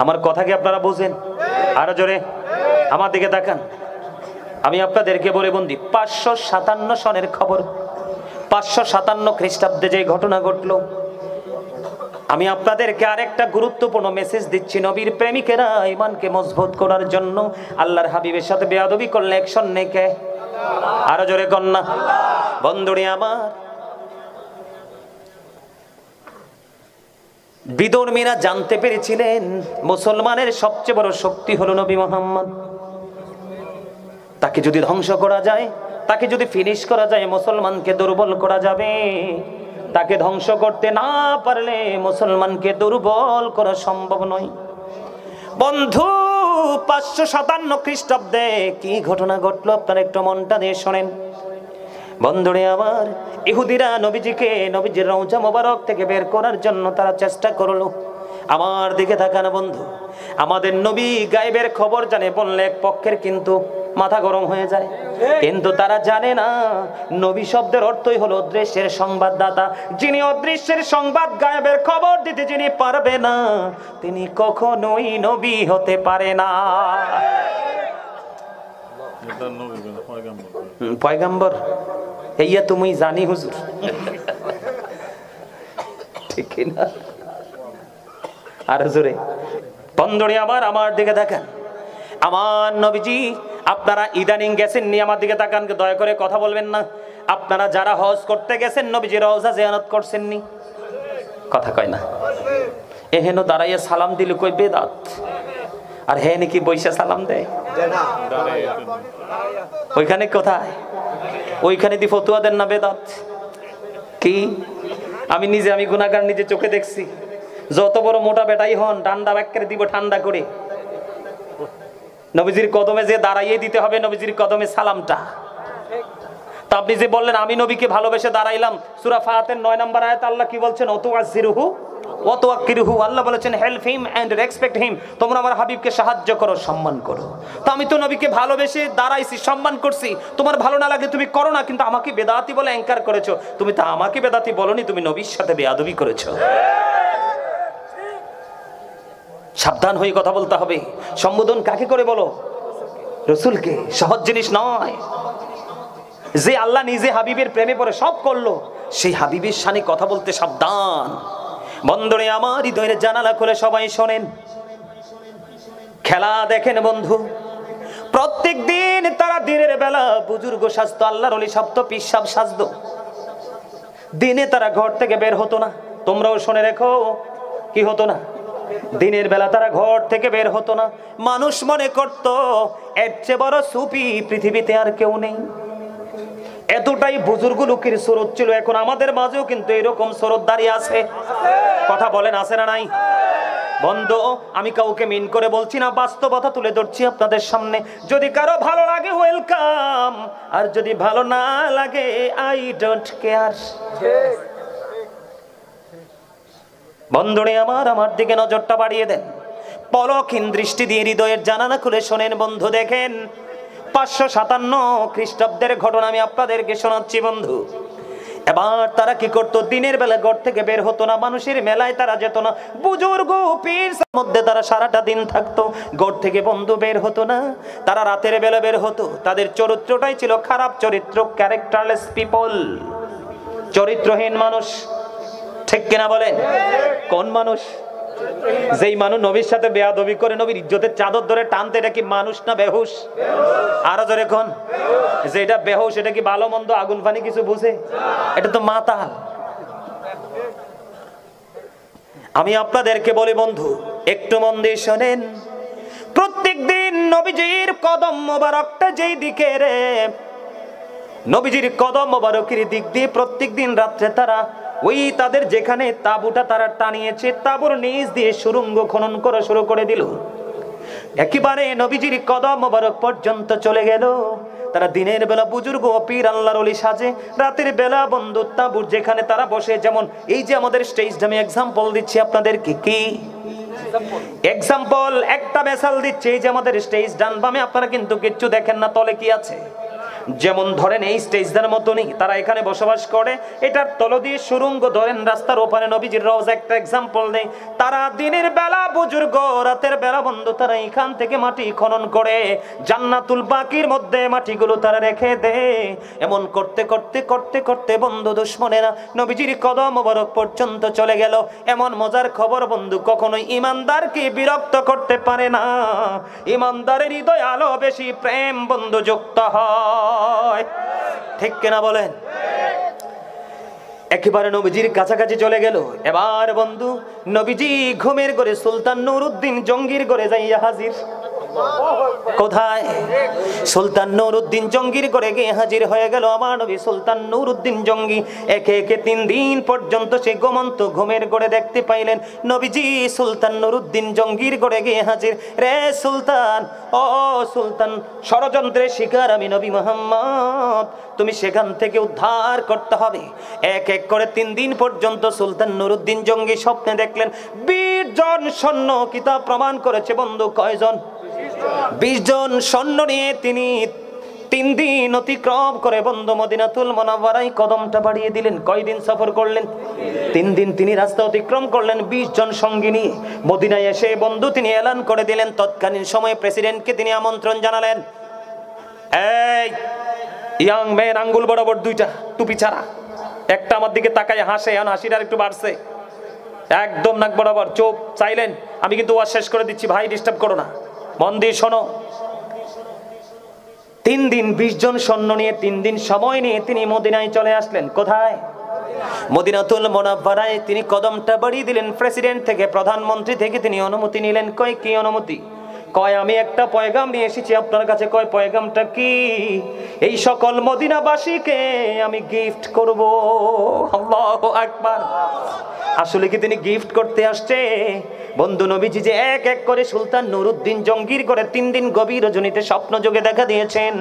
আমার কথা কি আপনারা বুঝেন? আরো জোরে আমার দিকে তাকান। আমি আপনাদেরকে বলে বন্দি 557 সনের খবর, 557 খ্রিস্টাব্দে যে ঘটনা ঘটলো। আমি আপনাদেরকে আরেকটা গুরুত্বপূর্ণ মেসেজ দিচ্ছি। নবীর প্রেমিকেরা ঈমানকে মজবুত করার জন্য আল্লাহর হাবিবের সাথে বেয়াদবি করলে অ্যাকশন নেই কে? আরো জোরে কন্যা। বন্ধুরে আমার, বিধর্মীরা জানতে পেরেছিলেন মুসলমানের সবচেয়ে বড় শক্তি হলো নবী মুহাম্মদ। তাকে যদি ধ্বংস করা যায়, তাকে যদি ফিনিশ করা যায়, মুসলমানকে দুর্বল করা যাবে। তাকে ধ্বংস করতে না পারলে মুসলমানকে দুর্বল করা সম্ভব নয়। বন্ধু 557 খ্রিস্টাব্দে কি ঘটনা ঘটলো আপনারা একটু মনটা দিয়ে শোনেন। বন্ধুরে আমার, ইহুদিরা নবীজিকে নবীজির রওজা মোবারক থেকে বের করার জন্য তারা চেষ্টা করলো। আমার দিকে তাকানো বন্ধু, আমাদের নবী গায়েবের খবর জানে বললে এক পক্ষের কিন্তু মাথা গরম হয়ে যায়, কিন্তু তারা জানে না নবী শব্দের অর্থই হলো অদৃশ্যের সংবাদদাতা। যিনি অদৃশ্যের সংবাদ গায়েবের খবর দিতে যিনি পারবে না, তিনি কখনোই নবী হতে পারে না। পয়গম্বর এইয়া তুমি জানি হুজুর, ঠিক না? আর জোরে বন্ধুরে আবার আমার দিকে তাকান। আমার নবীজি, আপনারা ইদানিং গেছেন নি? আমার দিকে তাকান, দয়া করে কথা বলবেন না। আপনারা যারা হজ করতে গেছেন নবীজি রওজা জিয়ারত করছেন নি? কথা কয় না। এহেন দাঁড়াইয়া সালাম দিলে কই বেদাত, আর হে নাকি বইসা সালাম দেয়। ওইখানে কোথায়? ওইখানে দি ফতুয়া দেন না বেদাত কি? আমি গুনাহগার নিজে চোখে দেখছি। যত বড় মোটা বেটাই হন, ঠান্ডা ব্যাখ্যা দিব ঠান্ডা করে। নবীজির কদমে যে দাঁড়াইয়ে দিতে হবে নবীজির কদমে সালামটা। তা আপনি যে বললেন আমি নবীকে ভালোবেসে দাঁড়াইলাম, সূরা ফাতিহার 9 নম্বর আয়াতে আল্লাহ কি বলছেন? ওয়াতুআযিরুহু ওয়াতুওয়াক্কিরুহু। আল্লাহ বলেছেন help him and respect him, তোমরা আমার হাবিবকে সাহায্য করো, সম্মান করো। তো আমি তো নবীকে ভালোবেসে দাঁড়াইছি, সম্মান করছি। তোমার ভালো না লাগে তুমি করো না, কিন্তু আমাকে বেদাতি বলে অ্যাঙ্কার করেছো। তুমি তো আমাকে বেদাতি বলনি, তুমি নবীর সাথে বেয়াদবি করেছো। সাবধান হয়ে কথা বলতে হবে। সম্বোধন কাকে করে বলো? রাসূলকে। সহজ জিনিস নয়। যে আল্লাহ নিজে হাবিবের প্রেমে পড়ে সব করলো, সেই হাবিবের শানে কথা বলতে সাবধান। বন্ধুরে আমার, হৃদয়ের জানালা খুলে সবাই শোনেন। খেলা দেখেন বন্ধু, প্রত্যেক দিন তারা দিনের বেলা বুজুর্গ সাজতো, আল্লাহর ওলি সাজতো, পীর সাহেব সাজতো। দিনে তারা ঘর থেকে বের হতো না। তোমরাও শুনে রেখো, কি হতো না? দিনের বেলা তারা ঘর থেকে বের হতো না। মানুষ মনে করত এর চেয়ে বড় সুফি পৃথিবীতে আর কেউ নেই। এতটাই বুজুর্গ লোকের সুরত ছিল। এখন আমাদের মাঝেও কিন্তু এরকম সুরত দাঁড়িয়ে আছে। কথা বলেন, আছে না নাই? বন্ধু, আমি কাউকে মিন করে বলছি না, বাস্তবতা তুলে ধরছি আপনাদের সামনে। যদি কারো ভালো লাগে ওয়েলকাম, আর যদি ভালো না লাগে আই ডোন্ট কেয়ার। বন্ধুরে আমার দিকে নজরটা বাড়িয়ে দেন। পলকহীন দৃষ্টি দিয়ে হৃদয়ের জানালা খুলে শোনেন বন্ধু। দেখেন 557 খ্রিস্টাব্দের ঘটনা আমি আপনাদেরকে শোনাচ্ছি বন্ধু। এবার তারা কি করতো? দিনের বেলা ঘর থেকে বের হতো না, মানুষের মেলায় তারা যেত না, বুজুর্গ পীর মধ্যে তারা সারাটা দিন থাকতো, ঘর থেকে বন্ধু বের হতো না। তারা রাতের বেলা বের হতো। তাদের চরিত্রটাই ছিল খারাপ চরিত্র, ক্যারেক্টারলেস পিপল, চরিত্রহীন মানুষ। ঠিক কিনা বলেন? কোন মানুষ? যেই মানুষ নবীর সাথে বেয়াদবি করে, নবীর ইজ্জতের চাদর ধরে টানতে, এটা কি মানুষ না বেহুশ? আরো জোরে কোন? যে এটা বেহুশ, এটা কি ভালো মন্দ আগুন পানি কিছু বুঝে? এটা তো মাতাল। আমি আপনাদেরকে বলি বন্ধু, একটু মন দিয়ে শোনেন। প্রত্যেক দিন নবীজির কদম মোবারকটা যেই দিকে রে, নবীজির কদম মোবারকের দিক দিয়ে প্রত্যেক দিন রাত্রে তারা ওই তাদের যেখানে তাঁবুটা তারা টানিয়েছে, তাঁবুর নিচ দিয়ে সুড়ঙ্গ খনন করা শুরু করে দিল। একেবারে নবীজির কদম মোবারক পর্যন্ত চলে গেল। তারা দিনের বেলা বুজুর্গ পীর আল্লাহর ওলি সাজে, রাতের বেলা বন্ধু তাঁবুর যেখানে তারা বসে। যেমন এই যে আমাদের স্টেজ, আমি এক্সাম্পল দিচ্ছি আপনাদেরকে। কি এক্সাম্পল? একটা মেসাল দিচ্ছি। এই যে আমাদের স্টেজ, ডান বামে আপনারা কিন্তু কিচ্ছু দেখেন না, তলে কি আছে? যেমন ধরেন এই স্টেজটার মতনই তারা এখানে বসবাস করে, এটার তলদিয়ে সুরঙ্গ ধরেন রাস্তার ওপারে নবীজির রওজা একটা এক্সাম্পল দেয়। তারা দিনের বেলা বুজুর্গ, রাতের বেলা বন্ধু তারা এখান থেকে মাটি খনন করে জান্নাতুল বাকির মধ্যে মাটিগুলো তারা রেখে দেয়। এমন করতে করতে করতে করতে বন্ধু দুশ্মনেরা নবীজির কদম মোবারক পর্যন্ত চলে গেল। এমন মজার খবর বন্ধু কখনোই ইমানদারকে বিরক্ত করতে পারে না। ইমানদারের হৃদয় আলো বেশি প্রেম বন্ধু যুক্ত হয়, ঠিক কিনা বলেন? একেবারে নবীজির কাছাকাছি চলে গেল। এবার বন্ধু নবীজি ঘুমের ঘরে সুলতান নুরউদ্দিন জঙ্গির ঘরে যাইয়া হাজির। কোথায়? সুলতান নুরউদ্দিন জঙ্গির ঘরে গিয়ে হাজির হয়ে গেল আমার নবী সুলতান নুরউদ্দিন জঙ্গি। একে একে 3 দিন পর্যন্ত সে ঘুমন্ত ঘুমের ঘরে দেখতে পাইলেন নবীজি সুলতান নুরউদ্দিন জঙ্গির ঘরে গিয়ে হাজির। রে সুলতান, ও সুলতান, ষড়যন্ত্রের শিকার আমি নবী মুহাম্মদ, তুমি সেখান থেকে উদ্ধার করতে হবে। এক এক করে 3 দিন পর্যন্ত সুলতান নুরউদ্দিন জঙ্গি স্বপ্নে দেখলেন 20 জন সৈন্য। কিতাব প্রমাণ করেছে বন্ধু কয়জন? 20 জন সৈন্য নিয়ে তিনি 3 দিন অতিক্রম করে বন্ধু মদিনাতুল মুনাওয়ারায় কদমটা বাড়িয়ে দিলেন। কয়দিন সফর করলেন? 3 দিন তিনি রাস্তা অতিক্রম করলেন 20 জন সঙ্গী নিয়ে। মদিনায় এসে বন্ধু তিনি এলান করে দিলেন, তৎকালীন সময়ে প্রেসিডেন্টকে তিনি আমন্ত্রণ জানালেন, এই ইয়াং ম্যান, আঙ্গুল বরাবর 2টা টুপি ছাড়া, একটা আমার দিকে তাকায় হাসে, এখন হাসিটা একটু বাড়ছে, একদম নাক বরাবর চোখ চাইলেন। আমি কিন্তু ওয়াজ শেষ করে দিচ্ছি ভাই, ডিস্টার্ব করো না, মন দিয়ে শোনো। 3 দিন 20 জন সৈন্য নিয়ে 3 দিন সময় নিয়ে তিনি মদিনায় চলে আসলেন। কোথায়? মদিনাতুল মুনাওয়ারায় তিনি কদমটা বাড়িয়ে দিলেন। প্রেসিডেন্ট থেকে, প্রধানমন্ত্রী থেকে তিনি অনুমতি নিলেন। কয় কি অনুমতি? কয় আমি একটা পয়গাম নিয়ে এসেছি আপনার কাছে। কয় পয়গামটা কি? এই সকল মদিনাবাসীকে আমি গিফট করব। আল্লাহু আকবার। আসলে কি তিনি গিফট করতে আসছে? বন্ধু নবীজি যে এক এক করে সুলতান নুরউদ্দিন জঙ্গির করে 3 দিন গভীর রজনীতে স্বপ্ন যোগে দেখা দিয়েছেন।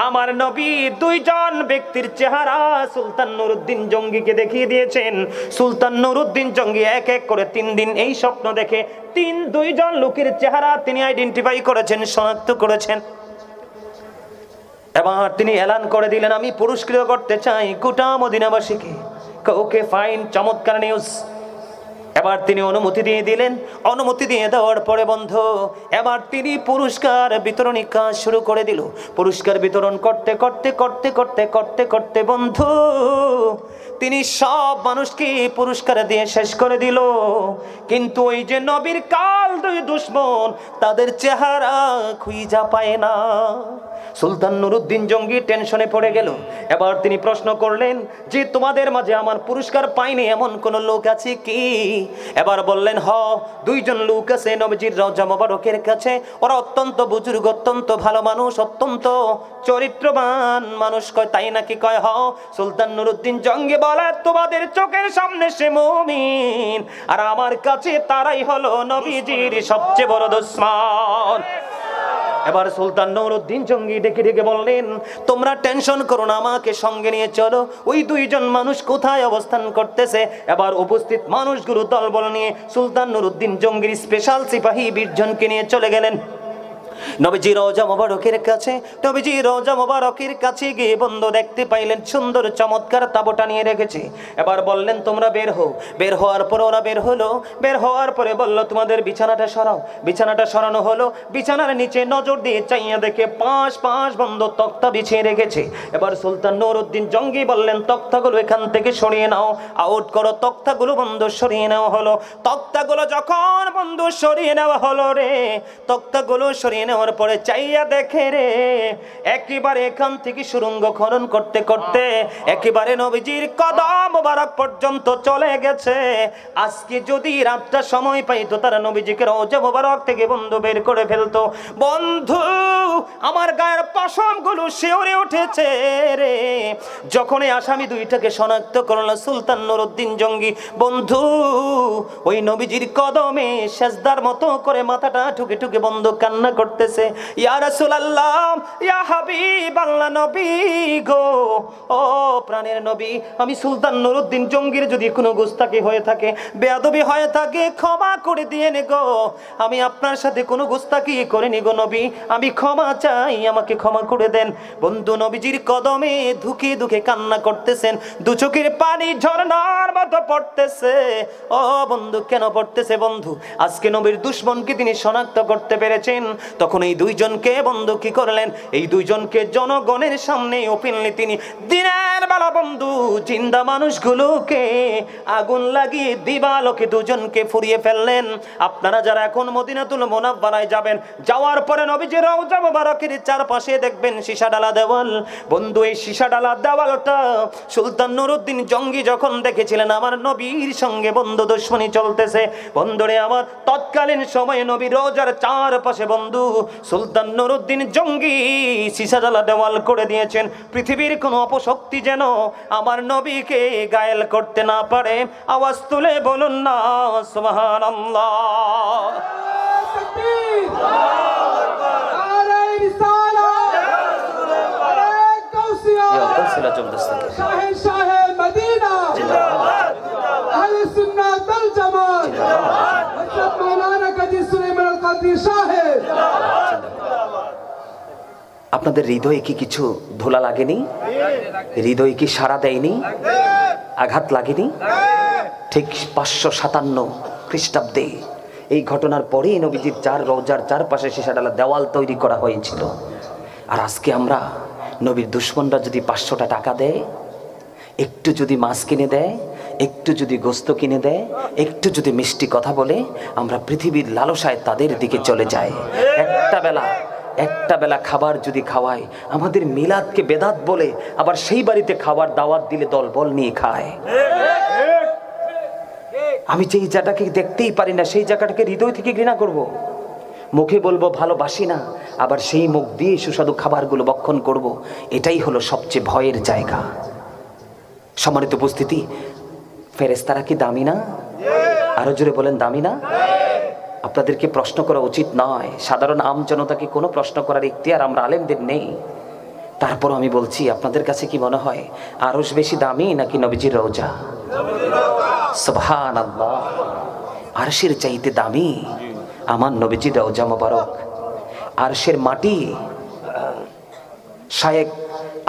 আমার নবী 2 জন ব্যক্তির চেহারা সুলতান নুরউদ্দিন জঙ্গিকে দেখিয়ে দিয়েছেন। সুলতান নুরউদ্দিন জঙ্গি এক এক করে 3 দিন এই স্বপ্ন দেখে 2 জন লোকের চেহারা তিনি আইডেন্টিফাই করেছেন, শনাক্ত করেছেন। এবার তিনি এলান করে দিলেন, আমি পুরস্কৃত করতে চাই গোটা মদিনাবাসীকে। ওকে ফাইন, চমৎকার নিউজ। এবার তিনি অনুমতি দিয়ে দিলেন। অনুমতি দিয়ে দেওয়ার পরে বন্ধু এবার তিনি পুরস্কার বিতরণী কাজ শুরু করে দিল। পুরস্কার বিতরণ করতে করতে করতে করতে করতে করতে বন্ধু তিনি সব মানুষকে পুরস্কার দিয়ে শেষ করে দিল। কিন্তু ওই যে নবীর কাল 2 দুশমন, তাদের চেহারা খুঁজে পায় না। সুলতান নুরউদ্দিন জঙ্গি টেনশনে পড়ে গেল। এবার তিনি প্রশ্ন করলেন যে তোমাদের মাঝে আমার পুরস্কার পাইনি এমন কোন লোক আছে কি? এবার বললেন, হ 2 জন লোক আছে নবীজির রওজা মোবারকের কাছে। ওরা অত্যন্ত বুজুর্গ, অত্যন্ত ভালো মানুষ, অত্যন্ত চরিত্রবান মানুষ। কয় তাই নাকি? কয় হ। সুলতান নুরউদ্দিন জঙ্গি বলে, তোমাদের চোখের সামনে সে মুমিন, আর আমার কাছে তারাই হলো নবীজির সবচেয়ে বড় দুশমন। এবার সুলতান নুরউদ্দিন জঙ্গি ডেকে ডেকে বললেন, তোমরা টেনশন করো না, আমাকে সঙ্গে নিয়ে চলো। ওই 2 জন মানুষ কোথায় অবস্থান করতেছে? এবার উপস্থিত মানুষগুলো দলবল নিয়ে সুলতান নুরউদ্দিন জঙ্গির স্পেশাল সিপাহী 20 জনকে নিয়ে চলে গেলেন নবীজি রওজা মোবারকের কাছে। নবীজি রওজা মোবারকের কাছে গিয়ে বন্ধু দেখতে পাইলেন সুন্দর চমৎকার তাবুটা নিয়ে রেখেছে। এবার বললেন, তোমরা বের হও। বের হওয়ার পরে ওরা বের হলো। বের হওয়ার পরে বলল, তোমাদের বিছানাটা সরাও। বিছানাটা সরানো হলো। বিছানার নিচে নজর দিয়ে চাইয়া দেখে 5 বন্ধ তক্তা বিছিয়ে রেখেছে। এবার সুলতান নুরউদ্দিন জঙ্গি বললেন, তক্তাগুলো এখান থেকে সরিয়ে নাও, আউট করো। তক্তাগুলো বন্ধ সরিয়ে নেওয়া হলো। তক্তাগুলো যখন বন্ধু সরিয়ে নেওয়া হলো রে, তক্তাগুলো সরিয়ে নেওয়ার পরে চাইয়া দেখে রে, একেবারে এখান থেকে সুরঙ্গ খনন করতে করতে একেবারে নবীজির কদম মোবারক পর্যন্ত চলে গেছে। আজকে যদি রাতটা সময় পাইতো তারা নবীজিকে রওজা মোবারক থেকে বন্ধু বের করে ফেলতো। বন্ধু আমার গায়ের পশমগুলো শিউরে উঠেছে রে যখন এই আসামি 2টাকে শনাক্ত করল সুলতান নুরউদ্দিন জঙ্গি। বন্ধু ওই নবীজির কদমে সেজদার মতো করে মাথাটা ঠুকে ঠুকে বন্ধু কান্না করতে করতেছে, ইয়া রাসূলুল্লাহ, ইয়া হাবিবাল্লাহ, নবী গো, ও প্রাণের নবী, আমি সুলতান নুরউদ্দিন জঙ্গির যদি কোনো গুস্তাখি হয়ে থাকে, বেয়াদবি হয়ে থাকে, ক্ষমা করে দিয়েন গো। আমি আপনার সাথে কোনো গুস্তাখি করিনি গো নবী, আমি ক্ষমা চাই, আমাকে ক্ষমা করে দেন। বন্ধু নবীজির কদমে ধুকে ধুকে কান্না করতেছেন, দু চোখের পানি ঝরনার মতো পড়তেছে। ও বন্ধু, কেন পড়তেছে বন্ধু? আজকে নবীর দুশমনকে তিনি শনাক্ত করতে পেরেছেন। তখন এই দুইজনকে বন্ধু কি করলেন? এই দুইজনকে জনগণের সামনে ওপেনলি তিনি দিনের বেলা বন্ধু জিন্দা মানুষগুলোকে আগুন লাগিয়ে দিবালোকে দুজনকে ফুরিয়ে ফেললেন। আপনারা যারা এখন মদিনাতুল মুনাওয়ারায় যাবেন, যাওয়ার পরে নবীজির রওজা মুবারকের চারপাশে দেখবেন সীসা ডালা দেওয়াল। বন্ধু, এই সীসা ডালা দেওয়ালটা সুলতান নুরউদ্দিন জঙ্গি যখন দেখেছিলেন আমার নবীর সঙ্গে বন্ধু দুশমনি চলতেছে, বন্ধুরে আমার, তৎকালীন সময়ে নবীর রওজার চারপাশে বন্ধু সুলতান নুরউদ্দিন জঙ্গি সীসা ডালা দেওয়াল করে দিয়েছেন। পৃথিবীর কোনো অপশক্তি যেন আমার নবীকে গায়েল করতে না পারে। আওয়াজ তুলে বলুন না সুবহানাল্লাহ। আপনাদের হৃদয়ে কি কিছু ধুলা লাগেনি? হৃদয় কি সাড়া দেয়নি? আঘাত লাগেনি? ঠিক 557 খ্রিস্টাব্দে এই ঘটনার পরেই নবীজির রওজার চারপাশে সীসা ডালা দেওয়াল তৈরি করা হয়েছিল। আর আজকে আমরা, নবীর দুশমনরা যদি 500টা টাকা দেয়, একটু যদি মাছ কিনে দেয়, একটু যদি গোস্ত কিনে দেয়, একটু যদি মিষ্টি কথা বলে, আমরা পৃথিবীর লালসায় তাদের দিকে চলে যাই। একটা বেলা খাবার যদি খাওয়ায়, আমাদের মিলাদকে বেদাত বলে, আবার সেই বাড়িতে খাবার দাওয়াত দিলে দলবল নিয়ে খায়। আমি যেই জায়গাটাকে দেখতেই পারি না, সেই জায়গাটাকে হৃদয় থেকে ঘৃণা করব। মুখে বলবো ভালোবাসি না, আবার সেই মুখ দিয়ে সুস্বাদু খাবারগুলো ভক্ষণ করব। এটাই হলো সবচেয়ে ভয়ের জায়গা। সম্মানিত উপস্থিতি, ফেরেশতারা কি দামি না? আরো জোরে বলেন, দামি না? আপনাদেরকে প্রশ্ন করা উচিত নয়, সাধারণ আম জনতাকে কোনো প্রশ্ন করার ইখতিয়ার আমরা আলেমদের নেই। তারপর আমি বলছি, আপনাদের কাছে কি মনে হয় আরশ বেশি দামি নাকি নবীজির রওজা? সুবহানাল্লাহ, আরশের চাইতে দামি আমার নবীজির রওজা মোবারক। আরশের মাটি শায়েখ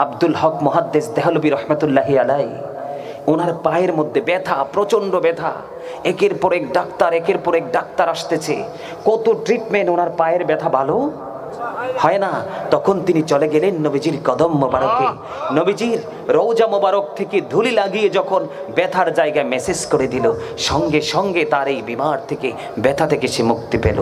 আব্দুল হক মুহাদ্দিস দেহলভী রহমাতুল্লাহি আলাইহি, ওনার পায়ের মধ্যে ব্যথা, প্রচন্ড ব্যথা, একের পর এক ডাক্তার আসতেছে, কত ট্রিটমেন্ট, ওনার পায়ের ব্যথা ভালো হয় না। তখন তিনি চলে গেলেন নবীজির কদম মোবারকে। নবীজির রওজা মোবারক থেকে ধুলি লাগিয়ে যখন ব্যথার জায়গায় মেসেজ করে দিল, সঙ্গে সঙ্গে তার এই বিমার থেকে, ব্যথা থেকে সে মুক্তি পেল।